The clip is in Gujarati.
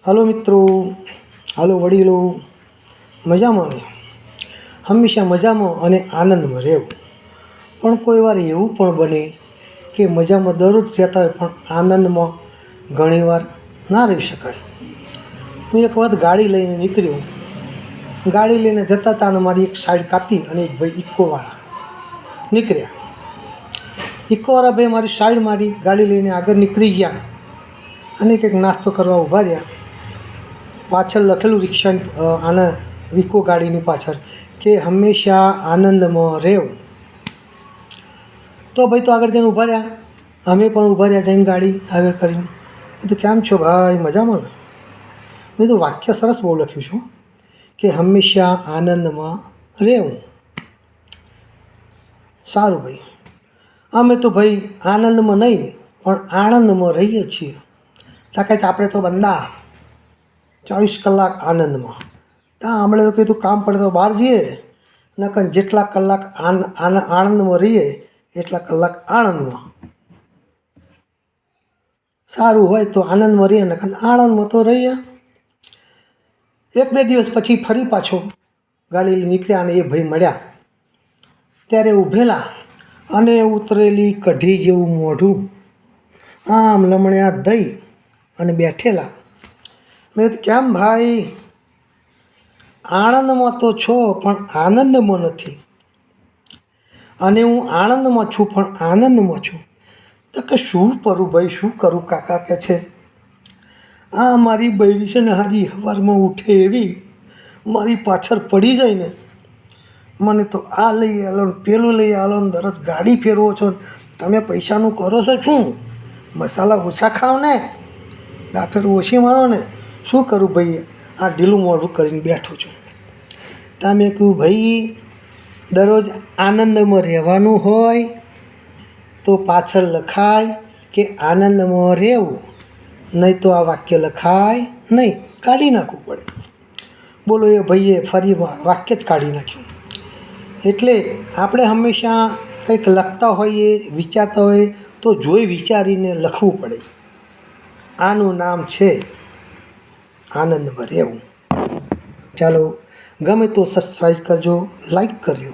હલો મિત્રો, હલો વડીલો, મજામાં ને? હંમેશા મજામાં અને આનંદમાં રહેવું. પણ કોઈ વાર એવું પણ બને કે મજામાં દરરોજ રહેતા હોય પણ આનંદમાં ઘણીવાર ના રહી શકાય. હું એક વખત ગાડી લઈને નીકળ્યો. ગાડી લઈને જતા હતા અને મારી એક સાઈડ કાપી અને એક ભાઈ ઇકોવાળા નીકળ્યા. ઇકોવાળા ભાઈ મારી સાઈડ મારી ગાડી લઈને આગળ નીકળી ગયા અને કંઈક નાસ્તો કરવા ઊભા રહ્યા. પાછળ લખેલું રિક્ષા આના વિકો ગાડીની પાછળ કે હંમેશા આનંદમાં રહેવું. તો ભાઈ તો આગળ જઈને ઊભા રહ્યા, અમે પણ ઊભા રહ્યા જઈને ગાડી આગળ કરીને. કીધું કેમ છો ભાઈ, મજામાં ને? મેં કીધું વાક્ય સરસ બહુ લખ્યું છું કે હંમેશા આનંદમાં રહેવું. સારું ભાઈ, અમે તો ભાઈ આનંદમાં નહીં પણ આનંદમાં રહીએ છીએ. તાકે આપણે તો બંદા 24 કલાક આનંદમાં. ત્યાં હમણાં એવું કીધું કામ પડે તો બહાર જઈએ, નકર જેટલા કલાક આનંદમાં રહીએ એટલા કલાક આનંદમાં. સારું હોય તો આનંદમાં રહીએ, નકર આનંદમાં તો રહીએ. 1-2 દિવસ પછી ફરી પાછો ગાડી લઈને નીકળ્યા અને એ ભાઈ મળ્યા. ત્યારે ઊભેલા અને ઉતરેલી કઢી જેવું મોઢું, આમ લમણ્યા દઈ અને બેઠેલા. મેં કીધું કેમ ભાઈ, આનંદમાં તો છો પણ આનંદમાં નથી. અને હું આનંદમાં છું પણ આનંદમાં છું. તો કે શું કરું ભાઈ, શું કરું કાકા? કે છે આ મારી બૈરી છે ને, હાજી સવારમાં ઉઠે એવી મારી પાછળ પડી જાય ને, મને તો આ લઈ આલો ને પેલું લઈ આલો ને, દરરોજ ગાડી ફેરવો છો ને તમે પૈસાનું કરો છો શું? મસાલા ઓછા ખાઓ ને, ડાફેર ઓછી મારો ને. શું કરું ભાઈ, આ ઢીલું મોઢું કરીને બેઠો છું. ત્યાં મેં કહ્યું ભાઈ, દરરોજ આનંદમાં રહેવાનું હોય તો પાછળ લખાય કે આનંદમાં રહેવું, નહીં તો આ વાક્ય લખાય નહીં, કાઢી નાખવું પડે. બોલો એ ભાઈએ ફરી વાક્ય જ કાઢી નાખ્યું. એટલે આપણે હંમેશા કંઈક લખતા હોઈએ, વિચારતા હોઈએ તો જોઈ વિચારીને લખવું પડે. આનું નામ છે આનંદમાં રહેવું. ચાલો, ગમે તો સબસ્ક્રાઈબ કરજો, લાઈક કરજો.